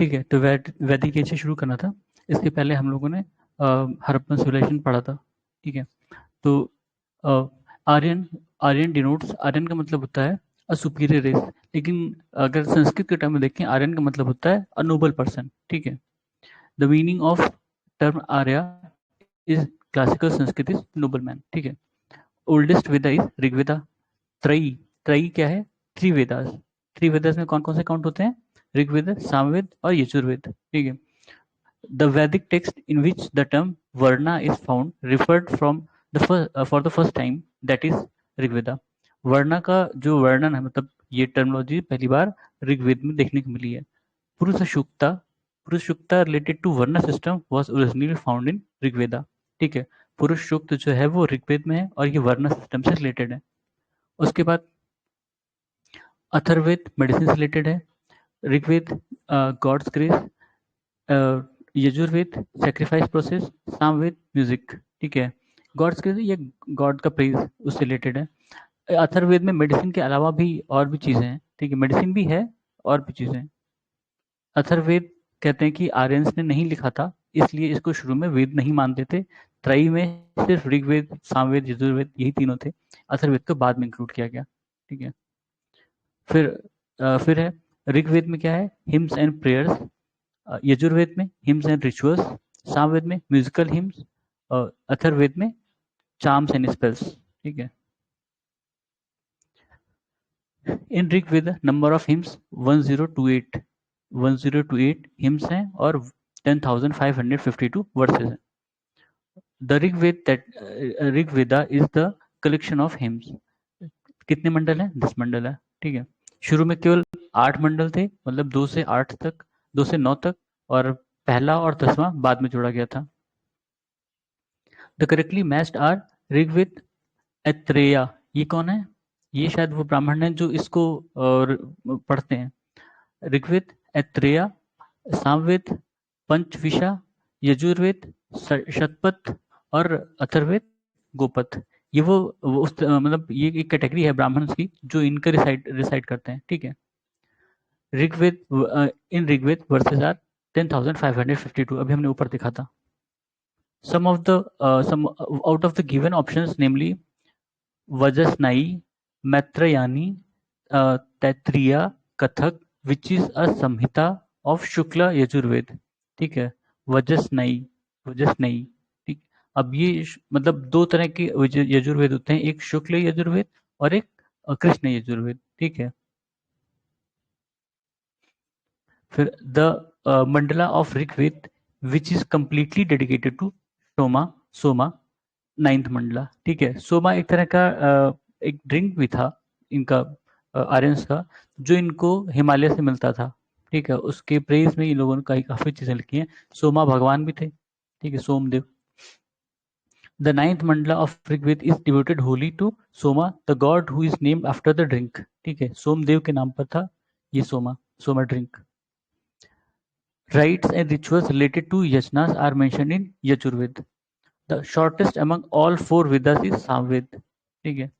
ठीक है, तो वैदिक एज से शुरू करना था। इसके पहले हम लोगों ने हड़प्पन सिविलाइजेशन पढ़ा था। ठीक है, तो आर्यन, आर्यन डिनोट्स, आर्यन का मतलब होता है अ सुपीरियर रेस, लेकिन अगर संस्कृत के टर्म में देखें आर्यन का मतलब होता है अ नोबल पर्सन। ठीक है, the meaning of term Arya is classical Sanskrit is noble man. ठीक है, ओल्डेस्ट वेदा इज ऋग्वेदा। त्रयी, त्रयी क्या है? थ्री वेदास। थ्री वेदास में कौन कौन से काउंट होते हैं? ऋग्वेद, सामवेद और यजुर्वेद। ठीक है, the Vedic text in which the term varna is found referred from for the first time that is Rigveda. Varna का जो वर्णन है, मतलब ये टर्मिनोलॉजी पहली बार ऋग्वेद में देखने को मिली है। पुरुष शुक्ता, पुरुष शुक्ता रिलेटेड टू वर्ण system was originally found in Rigveda. ठीक है, पुरुष सूक्त जो है वो ऋग्वेद में है और ये वर्ण सिस्टम से रिलेटेड है। उसके बाद अथर्ववेद मेडिसिन से रिलेटेड है, Rigveda God's grace, Yajurveda sacrifice process, Samaveda music. ठीक है, गॉड्स ग्रेस ये गॉड का प्रेज उससे रिलेटेड है। अथर्ववेद में मेडिसिन के अलावा भी और भी चीजें हैं। ठीक है, मेडिसिन भी है और भी चीजें हैं। अथर्ववेद कहते हैं कि आर्यंस ने नहीं लिखा था, इसलिए इसको शुरू में वेद नहीं मानते थे। त्रयी में सिर्फ ऋग्वेद, सामवेद, यजुर्वेद यही तीनों थे। अथर्ववेद को बाद में इंक्लूड किया गया। ठीक है, फिर है ऋग्वेद में क्या है? हिम्स एंड प्रेयर्स, यजुर्वेद में हिम्स एंड रिचुअल्स, सामवेद में म्यूजिकल हिम्स, और अथर्ववेद में चार्म्स एंड स्पेल्स। ठीक है, in Rigveda number of hymns 1028, 1028 hymns हैं और 10,552 वर्सेस हैं। The Rigveda that Rigveda is the collection of hymns. कितने मंडल हैं? 10 मंडल है। ठीक है, शुरू में केवल 8 मंडल थे, मतलब 2 से 8 तक, 2 से 9 तक, और पहला और 10वां बाद में जोड़ा गया था। The correctly matched are Rigveda, Aitareya. ये कौन है? ये शायद वो ब्राह्मण है जो इसको पढ़ते हैं। ऋग्वेद ऐत्रेय, सामवेद पंचविशा, यजुर्वेद शतपथ और अथर्ववेद गोपथ। ये वो उस मतलब ये एक कैटेगरी है ब्राह्मण्स की जो इनका रिसाइड करते हैं। ठीक है, ऋग्वेद, इन ऋग्वेद वर्सेस आर 10,552, अभी हमने ऊपर देखा था। some of the some out of the given options, namely Vajasnai, Maitrayani, Taittiriya, Kathak, which is a samhita of Shukla Yajurveda. ठीक है, वजसनई, वजसनई। ठीक, अब ये मतलब दो तरह के यजुर्वेद होते हैं, एक शुक्ल यजुर्वेद और एक कृष्ण यजुर्वेद। ठीक है, फिर the mandala of Rigveda which is completely dedicated to Soma, Soma 9th mandala. ठीक है, सोमा एक तरह का एक ड्रिंक भी था इनका, आर्यंस का, जो इनको हिमालय से मिलता था। ठीक है, उसके प्रेज में इन लोगों ने काफी चीजें लिखी हैं। सोमा भगवान भी थे। ठीक है, Somdev. The 9th mandala of Rigveda is devoted wholly to Soma, the god who is named after the drink. ठीक है, सोमदेव के नाम पर था ये Soma, Soma drink. Rites and rituals related to yajnas are mentioned in Yajurved. The shortest among all 4 Vedas is Samved. ठीक है,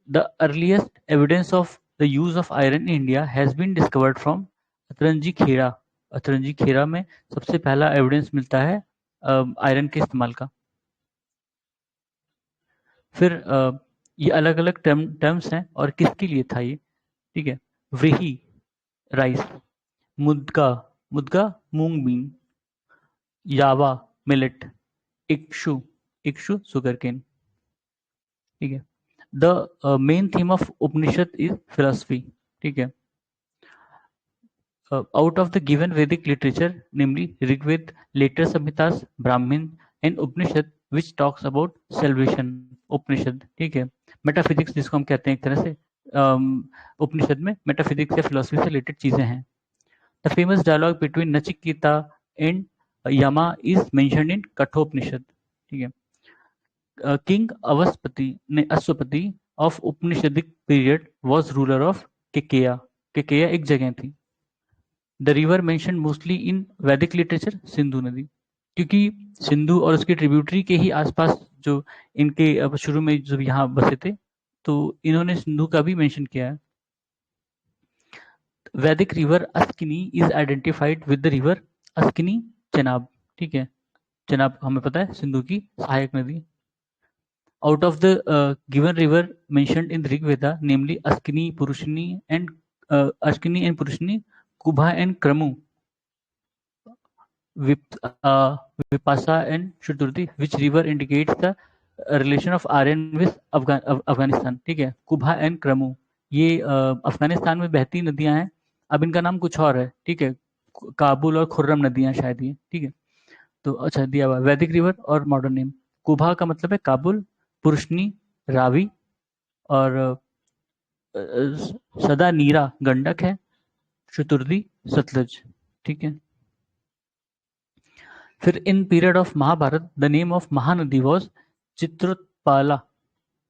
the earliest evidence of the use of iron in India has been discovered from Atranji Kheda. Atranji Kheda में सबसे पहला evidence मिलता है iron के इस्तेमाल का। फिर ये अलग अलग टर्म्स हैं और किसके लिए था ये? ठीक है, व्रीही राइस, मुद्गा, मुद्गा मूंग बीन, यावा मिलेट, इक्षु, इक्षु सुगर केन। ठीक है, the main theme of Upanishad is philosophy. ठीक है, out of the given Vedic literature, namely Rigved, later Samhitas, Brahmin, and Upanishad, which talks about salvation. उपनिषद, ठीक है, मेटाफिजिक्स जिसको हम कहते हैं एक तरह से, उपनिषद में मेटाफिजिक्स या फिलोसफी से रिलेटेड चीजें हैं। The famous dialogue between Nachiketa and Yama is mentioned in Kathopanishad. ठीक है, किंग अवस्पति ने Ashvapati of Upanishadic period was ruler of Kekeya. Kekeya एक जगह थी। The river mention mostly in Vedic literature, Sindhu नदी, क्योंकि सिंधु और उसके ट्रिब्यूटरी के ही आसपास जो इनके अब शुरू में जब यहाँ बसे थे तो इन्होंने सिंधु का भी मेंशन किया है। वैदिक river Askini is identified with the river Askini Chenab, ठीक है, चेनाब हमें पता है सिंधु की सहायक नदी। Out of the given river mentioned in Rig Veda, namely Askini, Purushni, Kubha and Kramu, Vipasa and Shaturthi, which river indicates the relation of Aryan with Afghanistan, ठीक है, कुभा एंड क्रमू, ये अफगानिस्तान में बहती नदियां हैं, अब इनका नाम कुछ और है, ठीक है, काबुल और खुर्रम नदियां शायद ये, ठीक है। तो अच्छा दिया हुआ वैदिक रिवर और मॉडर्न नेम, कुभा का मतलब है काबुल, पुरुषनी रावी, और सदा नीरा गंडक है, शतुर्दी सतलज, ठीक है। फिर in period of Mahabharata the name of Mahanadi was Chitrotpala,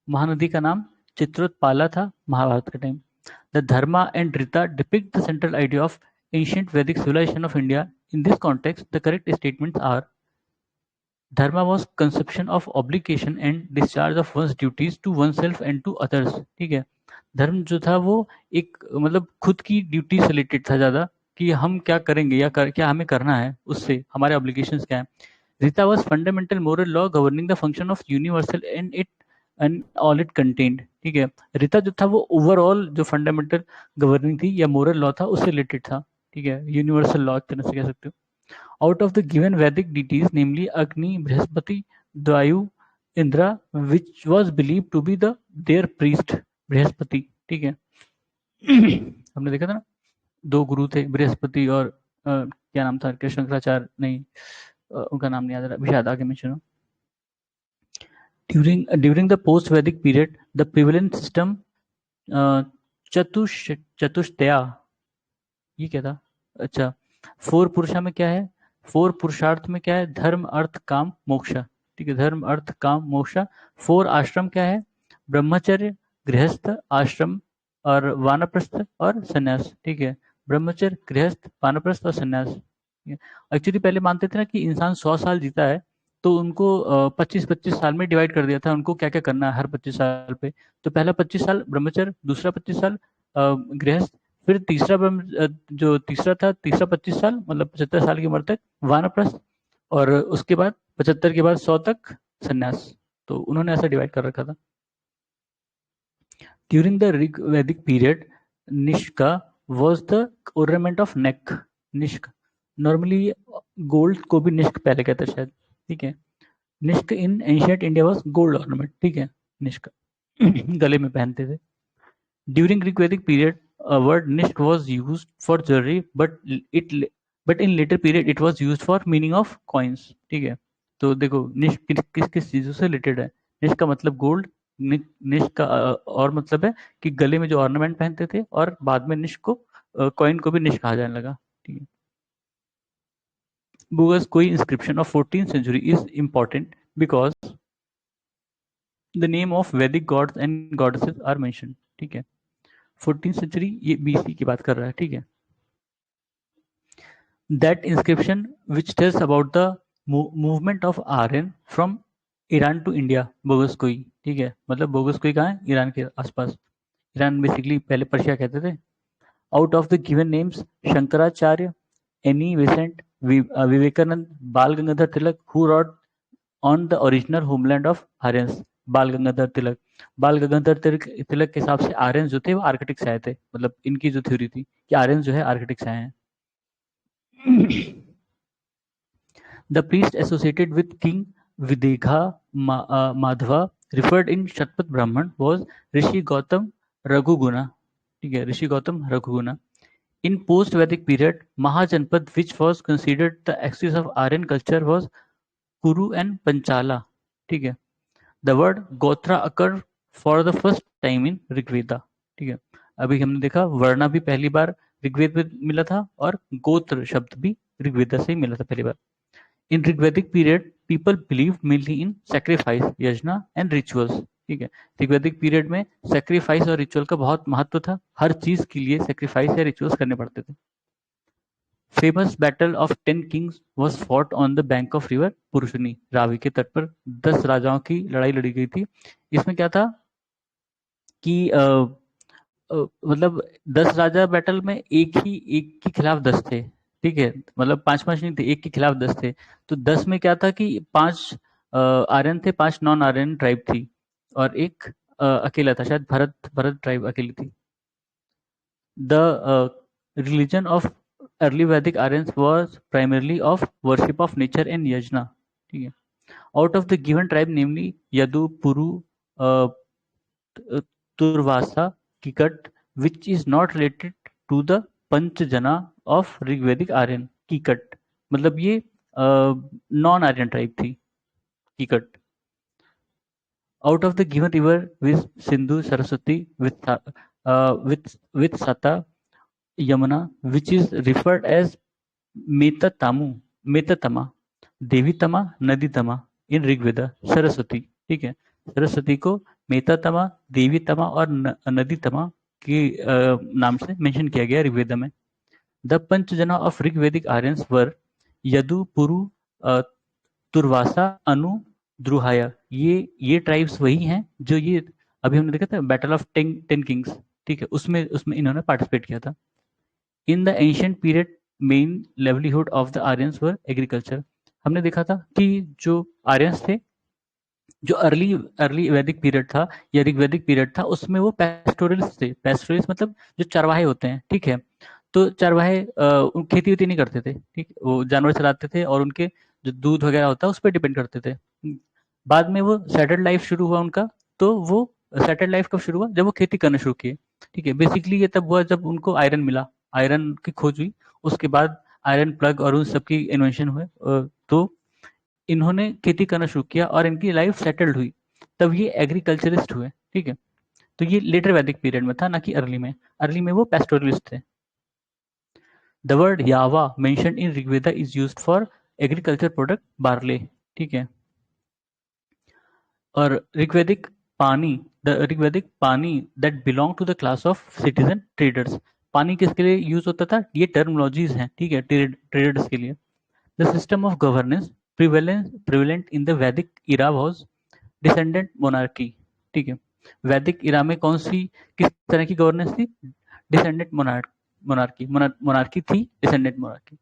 Mahanadi का नाम चित्रोत्पाला था महाभारत के time. The dharma and rita depict the central idea of ancient Vedic civilisation of India. In this context the correct statements are dharma was conception of obligation and discharge of one's duties to oneself and to others, ठीक है। धर्म जो था वो एक मतलब खुद की ड्यूटी से रिलेटेड था ज़्यादा, कि हम क्या करेंगे या क्या हमें करना है, उससे हमारे ऑब्लिगेशंस क्या है। Rita was fundamental moral law governing the function of universal and all it contained, ठीक है। रीता जो था वो ओवरऑल जो फंडामेंटल गवर्निंग थी या मोरल लॉ था उससे रिलेटेड था, ठीक है, यूनिवर्सल लॉ एक तरह से कह सकते हो। Out of the given Vedic deities, namely Agni, Brihaspati, Dayu, Indra, which was believed to be their priest, Brihaspati, ठीक है। हमने देखा था ना, दो गुरु थे, बृहस्पति और क्या नाम था, कृष्णकाचार्य नहीं, उनका नाम नहीं याद आ रहा, शायद आगे मैं सुनो। During the post-Vedic period, the prevalent system चतुष्टया, ये क्या था, अच्छा, 4 पुरुषा में क्या है, 4 पुरुषार्थ में क्या है, धर्म अर्थ काम मोक्षा, ठीक है, धर्म अर्थ काम मोक्षा। 4 आश्रम क्या है, ब्रह्मचर्य, गृहस्थ, आश्रम और वानप्रस्थ और सन्यास, ठीक है, ब्रह्मचर्य, गृहस्थ, वानप्रस्थ और सन्यास। एक्चुअली पहले मानते थे ना कि इंसान 100 साल जीता है, तो उनको 25-25 साल में डिवाइड कर दिया था, उनको क्या क्या करना है हर 25 साल पे। तो पहला 25 साल ब्रह्मचर्य, दूसरा 25 साल गृहस्थ, फिर जो तीसरा था, तीसरा 25 साल मतलब 75 साल की उम्र तक वानप्रस्थ, और उसके बाद 75 के बाद 100 तक सन्यास। तो उन्होंने ऐसा डिवाइड कर रखा था। During the Rigvedic period nishka was the ornament of neck, nishk, normally gold को भी निष्क पहले कहते शायद, ठीक है। Nishk in ancient India was gold ornament, ठीक है, निष्क गले में पहनते थे। During Rigvedic period a word nishk was used for jewelry, but in later period it was used for meaning of coins, ठीक है। तो देखो निष्क किस किस चीजों से रिलेटेड है, निष्क का मतलब गोल्ड, निष्क का और मतलब है कि गले में जो ऑर्नामेंट पहनते थे, और बाद में निष्क को कॉइन को भी निष्क कहा जाने लगा, ठीक है। Because कोई inscription of 14th century is important because the name of Vedic gods and goddesses are mentioned, ठीक है। 14th century ये BC की बात कर रहा है, ठीक है। That inscription which tells about the movement of Aryan from Iran to India, Boghazkoi, ठीक है, मतलब बोगसकोई कहाँ है, ईरान के आसपास, ईरान बेसिकली पहले पर्शिया कहते थे। Out of the given names Shankaracharya, Annie Besant, Vivekananda, Bal Gangadhar Tilak, who wrote on the original homeland of Aryans, Bal Gangadhar तिलक। बाल गंगाधर तिलक के हिसाब से आर्यंस जो थे वो आर्किटिक से आए थे, मतलब इनकी जो थ्योरी थी कि आर्यंस जो है आर्किटिक से आए हैं। The priest associated with King Videgha Madhva referred in Shatpat Brahman was Rishi Gautam Raghuguna. ठीक है, ऋषि Gautam रघुगुना। In post-Vedic period, Mahajanpad, which was considered the axis of Aryan culture, was Kuru and Panchala. ठीक है, the word Gotra occurred for the first time in Rigveda. ठीक है, अभी हमने देखा वर्णा भी पहली बार ऋग्वेद में मिला था, और गोत्र शब्द भी ऋग्वेदा से ही मिला था पहली बार। In Rigvedic period, people believed mainly in sacrifice, yajna and rituals. ठीक है, ऋग्वैदिक पीरियड में सैक्रिफाइस और रिचुअल का बहुत महत्व था, हर चीज के लिए सैक्रिफाइस या रिचुअल्स करने पड़ते थे। Famous battle of 10 kings was fought on the bank of river Parushni, Ravi के तट पर 10 राजाओं की लड़ाई लड़ी गई थी। इसमें क्या था कि मतलब 10 राजा बैटल में एक के खिलाफ 10 थे, ठीक है, मतलब 5-5 नहीं थे, एक के खिलाफ 10 थे। तो 10 में क्या था कि 5 आर्यन थे, 5 नॉन आर्यन ट्राइब थी, और एक अकेला था, शायद भरत भरत ट्राइब अकेली थी। The religion of early Vedic Aryans was primarily of worship of nature and yajna. ठीक है, out of the given tribe, namely Yadu, Puru, uh, Turvasa, Kikat, which is not related to the Panchjana of Rigvedic Aryan. Kikat मतलब ये non Aryan tribe थी, किकट। Out of the given river with Sindhu, Saraswati, with Sata, Yamuna, which is referred as Metatamu, Metatama, Devitama, Naditama in Rigveda, Saraswati, ठीक है, सरस्वती को मेतातमा, देवीतमा और नदीतमा के नाम से मेंशन किया गया ऋग्वेदा में। The Panchajana of Rigvedic Aryans were Yadu, Puru, Turvasha, Anu, Druhyu. ये ट्राइब्स वही हैं जो ये अभी हमने देखा था बैटल ऑफ टेन किंग्स, ठीक है, उसमें उसमें इन्होंने पार्टिसिपेट किया था। In the ancient period main livelihood of the Aryans were agriculture. हमने देखा था कि जो आर्यंस थे, जो अर्ली अर्ली वैदिक पीरियड था या ऋग्वैदिक पीरियड था, उसमें वो पेस्टोरलिस्ट थे। पेस्टोरलिस्ट मतलब जो चरवाहे होते हैं, ठीक है, तो चरवाहे खेती वेती नहीं करते थे, ठीक, वो जानवर चलाते थे और उनके जो दूध वगैरह होता है उस पर डिपेंड करते थे। बाद में वो सेटल्ड लाइफ शुरू हुआ उनका, तो वो सेटल्ड लाइफ कब शुरू हुआ, जब वो खेती करना शुरू किए, ठीक है। बेसिकली ये तब हुआ जब उनको आयरन मिला, आयरन की खोज हुई, उसके बाद आयरन प्लग और उन सबकी इन्वेंशन हुए, तो इन्होंने खेती करना शुरू किया और इनकी लाइफ सेटल्ड हुई, तब ये एग्रीकल्चरिस्ट हुए, ठीक है। तो ये लेटर वैदिक पीरियड में था, ना कि अर्ली में। अर्ली में वो पेस्टोरलिस्ट थे। The word yava mention in Rigveda is used for agriculture product barley, ठीक है। और Rigvedic Pani, the Rigvedic Pani that belong to the class of citizen traders. Pani किसके लिए यूज होता था, ये टर्मिनोलॉजीज हैं, ठीक है, ट्रेडर्स के लिए। The system of governance prevalent in the वैदिक इरा वाज डिसेंडेंट मोनार्की, ठीक है। वैदिक इरा में कौन सी, किस तरह की गवर्नेंस थी, डिसेंडेंट मोनार्की थी, descendant monarchy.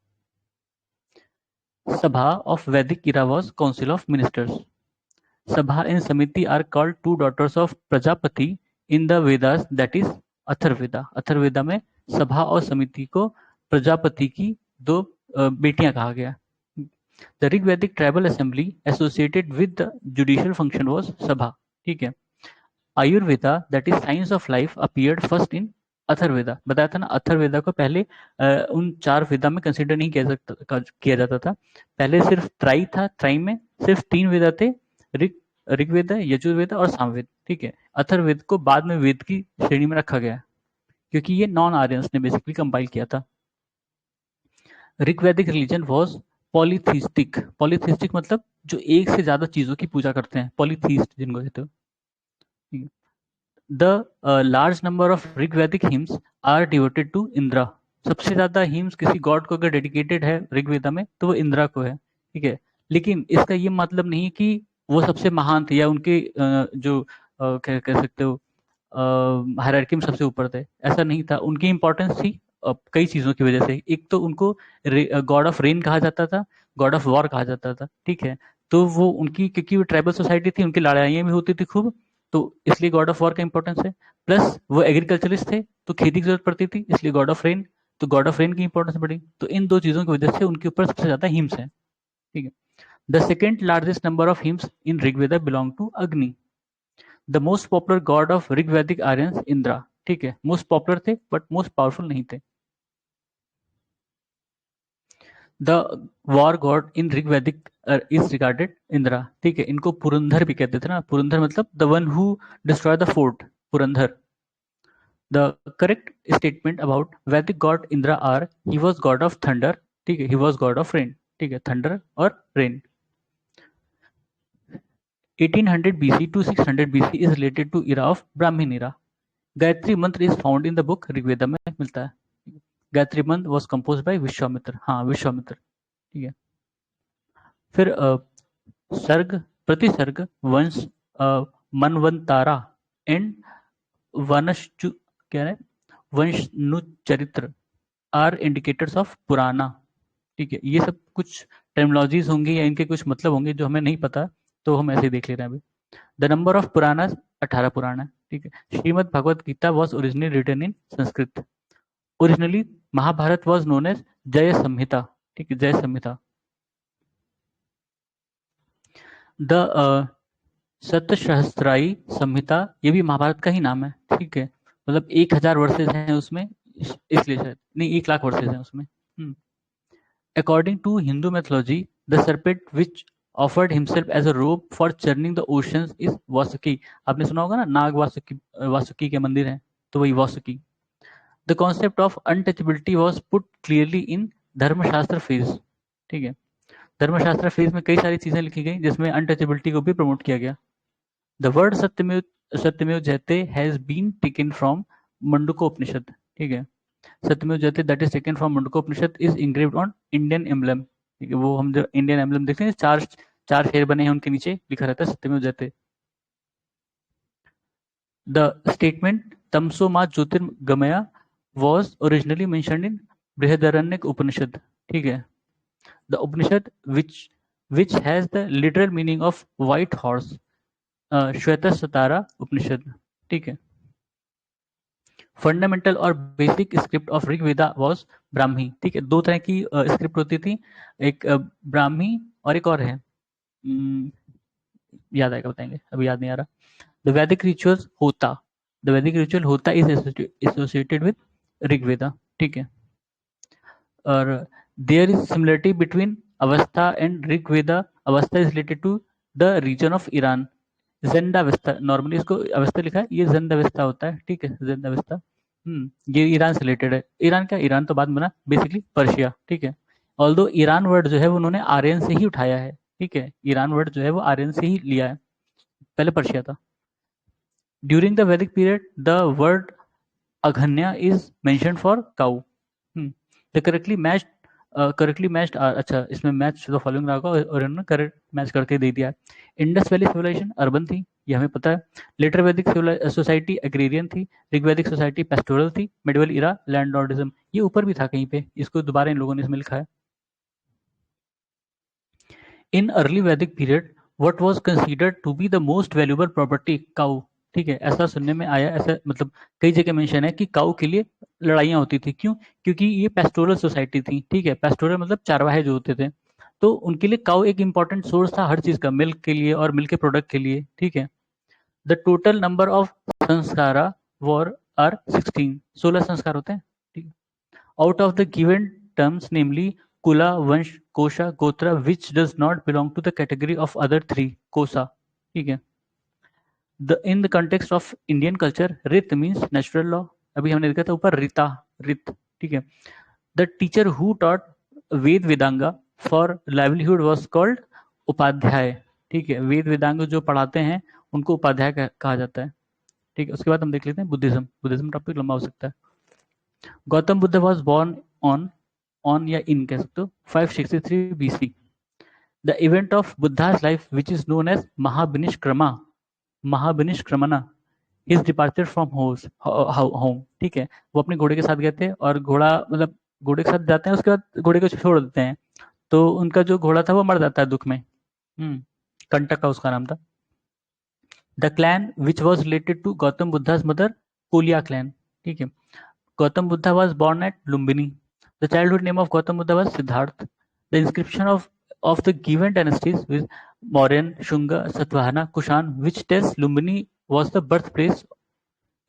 Sabha of Vedic era was council of ministers. Sabha and Samiti are called two daughters of Prajapati in the Vedas, that is Atharvaveda. Atharvaveda में सभा और समिति को प्रजापति की दो बेटियां कहा गया। The Rigvedic tribal assembly associated with the judicial function was Sabha, ठीक है। Ayurveda that is science of life appeared first in Atharvaveda. बताया था ना, अथर्ववेदा को पहले उन 4 वेदा में कंसिडर नहीं किया जाता था। पहले सिर्फ त्राई था, त्राई में सिर्फ 3 वेदा थे, ऋग ऋग्वेद, यजुर्वेद और सामवेद, ठीक है। अथर्ववेद को बाद में वेद की श्रेणी में रखा गया, क्योंकि ये नॉन आर्यंस ने बेसिकली कंपाइल किया था। ऋग्वैदिक रिलीजन वाज पॉलीथीस्टिक। पॉलीथीस्टिक मतलब जो एक से ज्यादा चीजों की पूजा करते हैं, पॉलीथीस्ट जिनको कहते हो। The large number of Rigvedic hymns are devoted to Indra. सबसे ज्यादा हिम्स किसी गॉड को अगर डेडिकेटेड है ऋग्वेदा में तो वो इंद्रा को है, ठीक है। लेकिन इसका ये मतलब नहीं कि वो सबसे महान थे या उनके जो कह सकते हो हायरार्की में सबसे ऊपर थे, ऐसा नहीं था। उनकी इंपॉर्टेंस थी कई चीजों की वजह से। एक तो उनको गॉड ऑफ रेन कहा जाता था, गॉड ऑफ वॉर कहा जाता था, ठीक है। तो वो उनकी, क्योंकि वो ट्राइबल सोसाइटी थी, उनकी लड़ाइयाँ भी होती थी खूब, तो इसलिए गॉड ऑफ वॉर का इंपॉर्टेंस है। प्लस वो एग्रीकल्चरिस्ट थे, तो खेती की जरूरत पड़ती थी, इसलिए गॉड ऑफ रेन, तो गॉड ऑफ रेन की इंपॉर्टेंस बढ़ी। तो इन 2 चीजों की वजह से उनके ऊपर सबसे ज्यादा हिम्स है, ठीक है। The second largest number of hymns in Rigveda belong to Agni. The most popular god of Rigvedic Aryans Indra, ठीक है। मोस्ट पॉपुलर थे बट मोस्ट पावरफुल नहीं थे। The war god in Rigvedic is regarded Indra, ठीक है। इनको पुरंदर भी कहते थे ना, पुरंदर मतलब the one who destroy the fort, Purandar. The correct statement about Vedic god Indra are he was god of thunder, ठीक है, he was god of rain, ठीक है, थंडर और rain. 1800 BC to 600 BC is related to era of Brahmin era. Gayatri mantra is found in the book Rigveda में मिलता है। गायत्री मंत्र was compose bye Vishwamitra, हाँ विश्वामित्र, ठीक है। फिर सर्ग, प्रतिसर्ग, वंश, मनवंतारा एंड वनश्चु क्या है, वंशनु चरित्र आर इंडिकेटर्स ऑफ पुराना। ठीक है, ये सब कुछ टर्मिनोलॉजीज होंगी या इनके कुछ मतलब होंगे जो हमें नहीं पता, तो हम ऐसे ही देख ले रहे हैं अभी। द नंबर ऑफ पुराना 18 पुराण है। ठीक है, Shrimad Bhagavad Gita was originally written in Sanskrit. Originally Mahabharata was known as Jaya Samhita. ठीक है, जय संहिता। द सतसहस्त्राई संहिता, ये भी महाभारत का ही नाम है। ठीक है, मतलब 1000 वर्सेज हैं उसमें, इसलिए शायद नहीं, 1 लाख वर्सेज हैं उसमें। According to Hindu mythology, the serpent which offered himself as a rope for churning the oceans is Vasuki। आपने सुना होगा ना, नाग वासुकी, वासुकी के मंदिर हैं, तो वही Vasuki. The concept of untouchability was put clearly in धर्मशास्त्र फेज। ठीक है, धर्मशास्त्र फेज में कई सारी चीजें लिखी गई जिसमें अनटचेबिलिटी को भी प्रमोट किया गया। The word Satyameva Jayate has been taken from Mundakopanishad. ठीक है, Satyameva Jayate that is taken from Mundakopanishad is engraved on Indian emblem. ठीक है, वो हम जो इंडियन एम्बलम देखते हैं, चार शेर बने हैं, उनके नीचे लिखा रहता है सत्यमेव जयते। द स्टेटमेंट तमसो मा ज्योतिर्गमया was originally mentioned in Brihadaranyaka Upanishad. ठीक है, the Upanishad which has the literal meaning of white horse, श्वेतसतारा उपनिषद। ठीक है, फंडामेंटल और basic script of Rigveda was Brahmi. ठीक है, दो तरह की स्क्रिप्ट होती थी, एक ब्राह्मी और एक और है, याद आएगा बताएंगे, अभी याद नहीं आ रहा। द वैदिक रिचुअल्स होता, द वैदिक रिचुअल होता इज एसोसिएटेड विद ऋग्वेदा। ठीक है, और there is similarity between Avesta and Rigveda. Avesta is related to the region of Iran, Zend Avesta, normally इसको अवस्था लिखा है, ये ज़ेंडावेस्ता होता है। ठीक है, ज़ेंडावेस्ता। ये ईरान से रिलेटेड है। ईरान क्या, ईरान तो बाद में बना, बेसिकली पर्शिया। ठीक है, ऑल्दो ईरान वर्ड जो है वो उन्होंने आर्यन से ही उठाया है। ठीक है, ईरान वर्ड जो है वो आर्यन से ही लिया है, पहले पर्शिया था। During the Vedic period the word aghanya is mention for cow. The correctly matched अच्छा, इसमें मैच द फॉलोइंग रहा होगा और इन्होंने करेक्ट मैच करके दे दिया। इंडस वैली सिविलाइजेशन अर्बन थी, ये हमें पता है। लेटर वैदिक सोसाइटी एग्रेरियन थी, ऋग्वैदिक सोसाइटी पेस्टोरल थी, मिडिवल इरा लैंडलॉर्डिज्म। ये ऊपर भी था कहीं पे, इसको दोबारा इन लोगों ने इसमें लिखा है। In early Vedic period what was considered to be the most valuable property cow. ठीक है, ऐसा सुनने में आया, ऐसा मतलब कई जगह मेंशन है कि काउ के लिए लड़ाइयाँ होती थी। क्यों? क्योंकि ये पेस्टोरल सोसाइटी थी। ठीक है, पेस्टोरल मतलब चारवाहे जो होते थे, तो उनके लिए काउ एक इंपॉर्टेंट सोर्स था हर चीज का, मिल्क के लिए और मिल्क के प्रोडक्ट के लिए। ठीक है, the total number of sanskara were are 16, 16 संस्कार होते हैं। ठीक, out of the given terms namely kula, vansha, kosha, gotra which does not belong to the category of other 3 kosha. ठीक है, in the context of Indian culture rita means natural law. अभी हमने देखा था ऊपर रिता, रित। ठीक है, the teacher who taught Veda Vedanga for livelihood was called Upadhyay. ठीक है, वेद वेदांग जो पढ़ाते हैं उनको उपाध्याय कहा जाता है। ठीक है, उसके बाद हम देख लेते हैं बुद्धिज्म। बुद्धिज्म टॉपिक लंबा हो सकता है। Gautam Buddha was born on या इन कह सकते हो 563 BC। The event of Buddha's life which is known as Mahabhinishkramana is departure from home. ठीक है, वो अपने घोड़े के साथ गए थे, और घोड़ा मतलब घोड़े के साथ जाते हैं, उसके बाद घोड़े को छोड़ देते हैं, तो उनका जो घोड़ा था वो मर जाता है दुख में। कंटक का उसका नाम था। The clan which was related to Gautam Buddha's mother, Koliya clan. ठीक है, Gautam Buddha was born at Lumbini. The childhood name of Gautam Buddha was Siddhartha. The inscription of the given dynasties with Mauryan, Shunga, Satvahana, Kushan, which tells Lumbini was the birthplace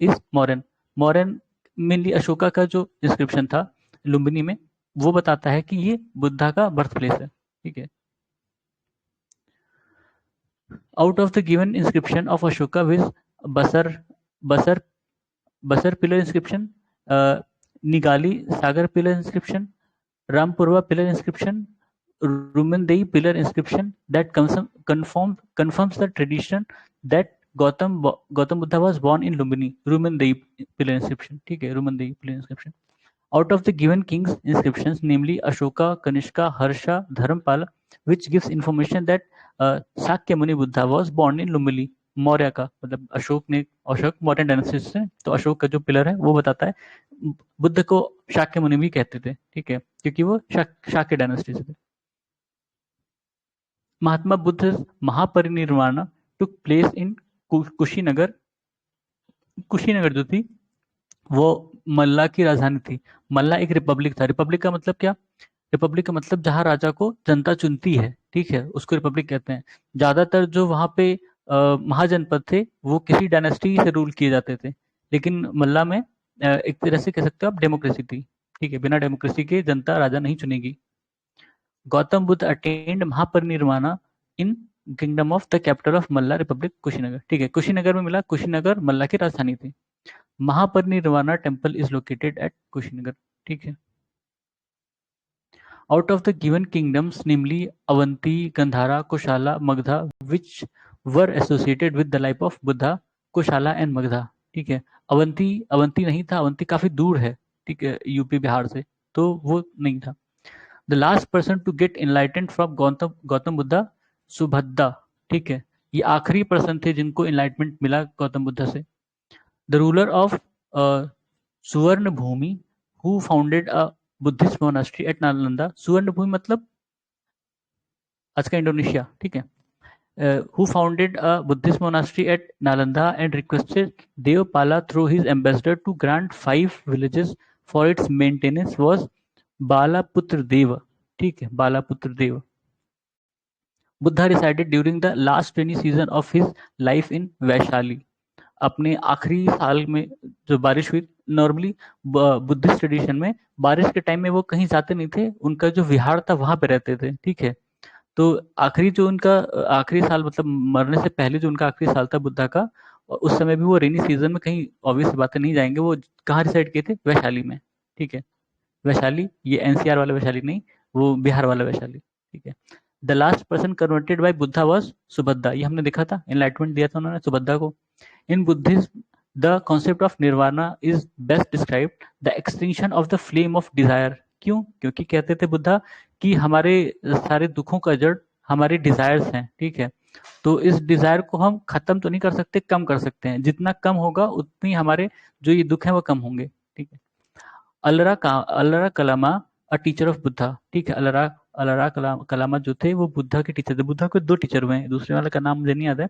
is Mauryan। Mauryan mainly Ashoka का जो description था लुम्बिनी में, वो बताता है कि ये बुद्धा का बर्थ प्लेस है। ठीक है, out of the given inscription of Ashoka which Basar Basar Basar pillar inscription, Nigali Sagar pillar inscription, Rampurva pillar inscription, Rumandei pillar inscription that confirms the tradition that Gautam Buddha was born in Lumbini। Rumandei pillar inscription। ठीक है, Rumandei pillar inscription। Out of the given kings inscriptions, namely Ashoka, Kanishka, Harsha, Dharmpala, which gives information that Sakya Muni Buddha was born in Lumbini। Maurya का, मतलब Ashok Maurya dynasty से, तो अशोक का जो pillar है वो बताता है। बुद्ध को शाक्य मुनि भी कहते थे, ठीक है, क्योंकि वो शाक्य डायनेस्टी से थे। Mahatma Buddha Mahaparinirvana took place in Kushinagar. Kushinagar जो थी वो मल्ला की राजधानी थी। मल्ला एक रिपब्लिक था। रिपब्लिक का मतलब क्या? रिपब्लिक का मतलब जहां राजा को जनता चुनती है, ठीक है, उसको रिपब्लिक कहते हैं। ज्यादातर जो वहां पे महाजनपद थे वो किसी डायनेस्टी से रूल किए जाते थे, लेकिन मल्ला में एक तरह से कह सकते हो आप डेमोक्रेसी थी, ठीक है, बिना डेमोक्रेसी के जनता राजा नहीं चुनेगी। Gautam Buddha attend Mahaparinirvana in kingdom of the capital of Malla republic Kushinagar, ठीक है, कुशीनगर में मिला। कुशीनगर मल्ला की राजधानी थी। Mahaparinirvana temple is located at Kushinagar, ठीक है। Out of the given kingdoms, namely Avanti, Gandhara, Koshala, Magधा, which were associated with the life of Buddha, Koshala and Magधा, ठीक है। अवंती अवंती नहीं था, अवंती काफी दूर है, ठीक है, यूपी बिहार से, तो वो नहीं था। The last person to get enlightened from Gautam Gautam Buddha, Subhadda, ठीक है, ये आखिरी पर्सन थे जिनको इनलाइटमेंट मिला गौतम बुद्ध से। The ruler of Suvarna Bhumi who founded a Buddhist monastery at Nalanda. Suvarna Bhumi मतलब आज का इंडोनेशिया, ठीक है। Who founded a Buddhist monastery at Nalanda and requested Devapala through his ambassador to grant 5 villages for its maintenance was Balaputra Deva, ठीक है, Balaputra Deva. Buddha resided during the last rainy season of his life in Vaishali. अपने आखिरी साल में जो बारिश हुई, नॉर्मली बुद्धिस्ट ट्रेडिशन में बारिश के टाइम में वो कहीं जाते नहीं थे, उनका जो विहार था वहां पे रहते थे, ठीक है। तो आखिरी जो उनका आखिरी साल, मतलब मरने से पहले जो उनका आखिरी साल था बुद्धा का, उस समय भी वो रेनी सीजन में कहीं ऑब्वियस बातें नहीं जाएंगे, वो कहाँ रिसाइड किए थे? वैशाली में, ठीक है। वैशाली, ये एनसीआर वाला वैशाली नहीं, वो बिहार वाला वैशाली, ठीक है। The last person converted by Buddha was Subhadda, ये हमने देखा था, एनलाइटमेंट दिया था उन्होंने सुभद्दा को। In Buddhism the concept of nirvana is best described the extinction of the flame of desire. क्यों? क्योंकि कहते थे बुद्धा कि हमारे सारे दुखों का जड़ हमारे डिजायर्स हैं, ठीक है। तो इस डिजायर को हम खत्म तो नहीं कर सकते, कम कर सकते हैं। जितना कम होगा उतनी हमारे जो ये दुख है वो कम होंगे, ठीक है। अल्लारा कलामा अ टीचर ऑफ बुद्धा, ठीक है। कलामा जो थे वो बुद्धा के टीचर थे। बुद्धा को 2 टीचर हुए हैं, दूसरे वाले का नाम मुझे नहीं याद है।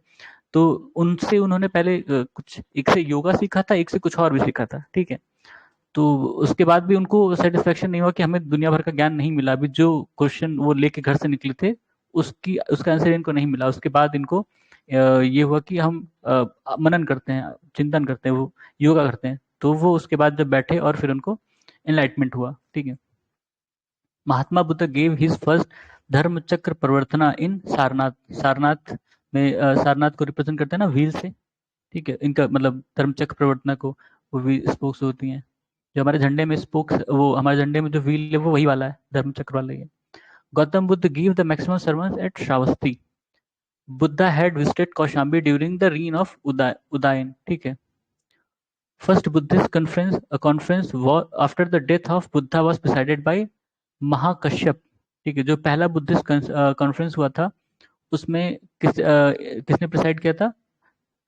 तो उनसे उन्होंने पहले कुछ, एक से योगा सीखा था, एक से कुछ और भी सीखा था, ठीक है। तो उसके बाद भी उनको सेटिस्फेक्शन नहीं हुआ कि हमें दुनिया भर का ज्ञान नहीं मिला। अभी जो क्वेश्चन वो लेके घर से निकले थे उसका आंसर इनको नहीं मिला। उसके बाद इनको ये हुआ कि हम मनन करते हैं, चिंतन करते हैं, वो योगा करते हैं। तो वो उसके बाद जब बैठे और फिर उनको एनलाइटमेंट हुआ, ठीक है। Mahatma Buddha gave his first धर्म चक्र प्रवर्तना इन सारनाथ। सारनाथ में सारनाथ को रिप्रेजेंट करते हैं ना व्हील से, ठीक है। इनका मतलब धर्म चक्र प्रवर्तना को वो भी स्पोक्स होती हैं। जो हमारे झंडे में स्पोक्स, वो हमारे झंडे में जो व्हील है वो वही वाला है, धर्म चक्र वाला ही है। Gautam Buddha give the maximum sermons at Shravasti. Buddha had visited Kaushambi during the reign of Udayan, ठीक है। First Buddhist conference after the death of Buddha was presided by Mahakashyap, ठीक है। जो पहला बुद्धिस्ट कॉन्फ्रेंस हुआ था उसमें किसने प्रिसाइड किया था?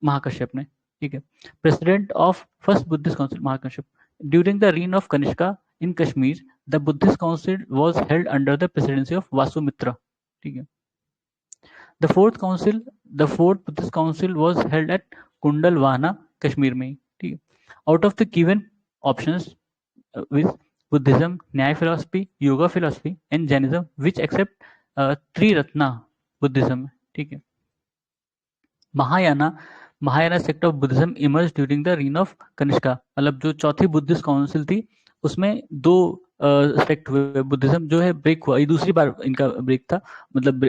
महाकश्यप ने, ठीक है। President of first Buddhist council Mahakashyap. During the reign of Kanishka in Kashmir the Buddhist council was held under the presidency of Vasumitra, ठीक है। The fourth Buddhist council was held at Kundalvana, Kashmir में, ठीक है। Out of the given options with Buddhism, Nyaya philosophy, Yoga philosophy, and Jainism, which accept Triratna Buddhism, ठीक है। Mahayana Mahayana sect of Buddhism emerge during the reign of Kanishka, मतलब जो चौथी Buddhist council थी उसमें 2 सेक्ट हुए। बुद्धिज्म जो है ब्रेक हुआ, ये दूसरी बार इनका ब्रेक था, मतलब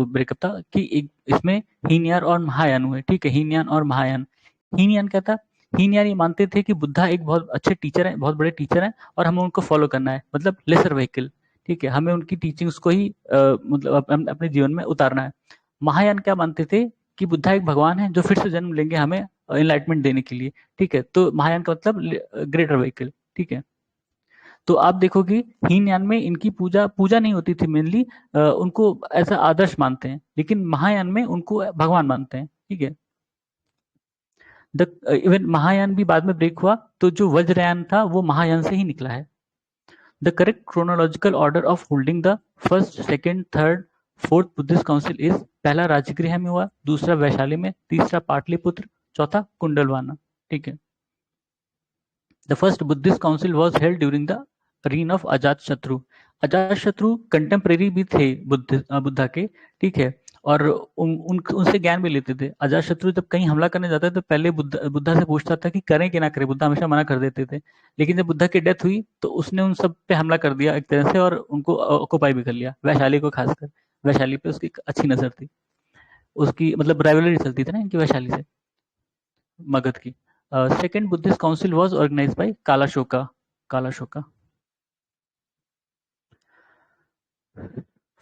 ब्रेकअप था कि एक इसमें हीनयान और महायान हुए, ठीक है। हीनयान और महायान। हीनयान क्या था? हीनयान ये मानते थे कि बुद्धा एक बहुत अच्छे टीचर है, बहुत बड़े टीचर हैं, और हमें उनको फॉलो करना है, मतलब लेसर व्हीकल, ठीक है। हमें उनकी टीचिंग्स को ही मतलब अपने जीवन में उतारना है। महायान क्या मानते थे? कि बुद्धा एक भगवान है जो फिर से जन्म लेंगे हमें एनलाइटमेंट देने के लिए, ठीक है। तो महायान का मतलब ग्रेटर व्हीकल, ठीक है। तो आप देखोगे हीनयान में इनकी पूजा पूजा नहीं होती थी मेनली, उनको ऐसा आदर्श मानते हैं, लेकिन महायान में उनको भगवान मानते हैं, ठीक है। द इवन महायान भी बाद में ब्रेक हुआ, तो जो वज्रयान था वो महायान से ही निकला है। The correct chronological order of holding the first, second, third, fourth Buddhist council is: पहला राजगृह में हुआ, दूसरा वैशाली में, तीसरा पाटलिपुत्र, चौथा कुंडलवाना। ठीक है। The first Buddhist council was held during the reign of Ajatashatru. अजात शत्रु कंटेम्प्रेरी भी थे बुद्धा के, ठीक है, और उनसे ज्ञान भी लेते थे। अजात शत्रु जब कहीं हमला करने जाता है तो पहले बुद्धा से पूछता था कि करें कि ना करें, बुद्धा हमेशा मना कर देते थे। लेकिन जब बुद्धा की डेथ हुई तो उसने उन सब पे हमला कर दिया एक तरह से, और उनको ऑक्युपाई भी कर लिया, वैशाली को खासकर। वैशाली पे उसकी अच्छी नजर थी, उसकी मतलब राइवलरी चलती थी ना इनकी वैशाली से, मगध की। Second Buddhist council was organise by Kalashoka. Kalashoka.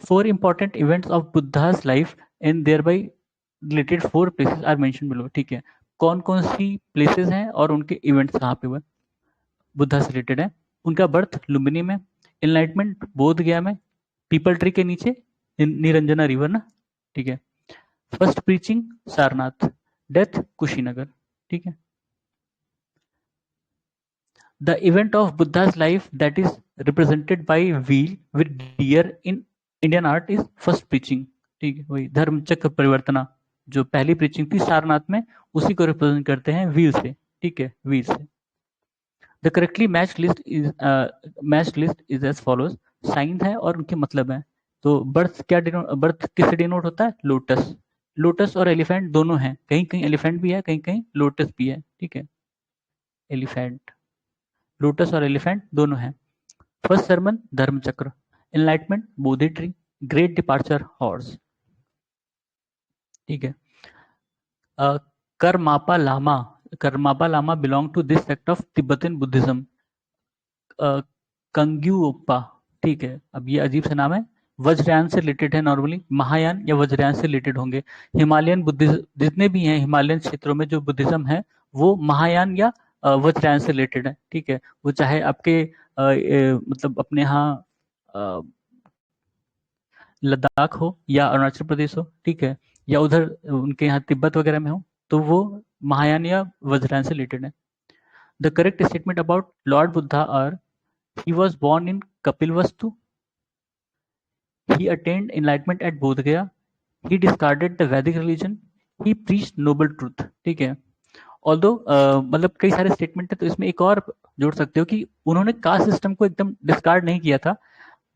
Four important events of Buddha's life and thereby related four places are mentioned below. ठीक है, कौन कौन सी प्लेसेस हैं और उनके इवेंट्स कहाँ पे हुए, बुद्धा से रिलेटेड है। उनका बर्थ लुम्बिनी में, एनलाइटमेंट बोध गया में, पीपल ट्री के नीचे, निरंजना रिवर ना, ठीक है। First preaching Sarnath, death Kushinagar, ठीक है। The event of Buddha's life that is represented by wheel with deer in Indian art is first preaching। ठीक है, वही धर्म चक्र परिवर्तना, जो पहली प्रीचिंग थी सारनाथ में, उसी को रिप्रेजेंट करते हैं व्हील से। ठीक है, व्हील से। The correctly matched list is as follows. Sign है और उनके मतलब है। तो बर्थ क्या बर्थ किससे डिनोट होता है? लोटस। लोटस और एलिफेंट दोनों हैं, कहीं कहीं एलिफेंट भी है, कहीं कहीं लोटस भी है। ठीक है, एलिफेंट, लोटस और एलिफेंट दोनों हैं। First sermon Dharma Chakra, enlightenment Bodhi tree, great departure horse. ठीक है। Karmapa lama, Karmapa lama belong to this sect of Tibetan Buddhism. Kagyupa, ठीक है, अब ये अजीब सा नाम है, वज्रयान से रिलेटेड है नॉर्मली, महायान या वज्रयान से रिलेटेड होंगे। हिमालयन बुद्धिज्म जितने भी हैं, हिमालयन क्षेत्रों में जो बुद्धिज्म है वो महायान या वज्रयान से रिलेटेड है। ठीक है, वो चाहे आपके मतलब अपने यहाँ लद्दाख हो या अरुणाचल प्रदेश हो, ठीक है, या उधर उनके यहाँ तिब्बत वगैरह में हो, तो वो महायान या वज्रयान से रिलेटेड है। The correct statement about Lord Buddha are: he was born in Kapilvastu, he attained enlightenment at Bodh Gaya, he discarded the Vedic religion, he preached noble truth। ठीक है, ऑल्दो मतलब कई सारे स्टेटमेंट है, तो इसमें एक और जोड़ सकते हो कि उन्होंने कास्ट सिस्टम को एकदम डिस्कार्ड नहीं किया था।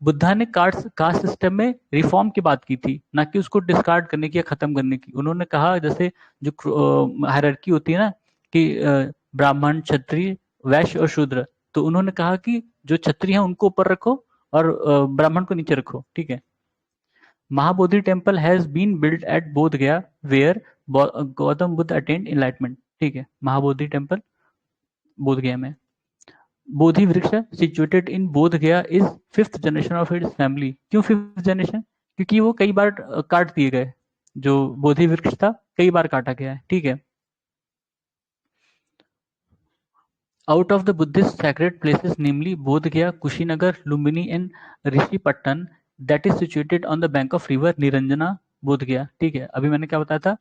बुद्धा ने कास्ट सिस्टम में रिफॉर्म की बात की थी, ना कि उसको डिस्कार्ड करने की या खत्म करने की। उन्होंने कहा जैसे जो हायरार्की होती है ना, कि ब्राह्मण, क्षत्रिय, वैश्य और शूद्र, तो उन्होंने कहा कि जो क्षत्रिय हैं उनको ऊपर रखो और ब्राह्मण को नीचे रखो। ठीक है। Mahabodhi temple has been built at Bodh Gaya where Gautam Buddha attend enlightenment. ठीक है, महाबोधि टेम्पल बोध गया में। बोधि वृक्ष सिचुएटेड इन बोध गया is fifth generation of its family. क्यों फिफ्थ जनरेशन? क्योंकि वो कई बार काट दिए गए, जो बोधि वृक्ष था कई बार काटा गया है। ठीक है। Out of the Buddhist sacred places namely Bodh Gaya, Kushinagar, Lumbini and Rishipattan that is situated on the bank of river Niranjana Bodh Gaya. ठीक है, अभी मैंने क्या बताया था,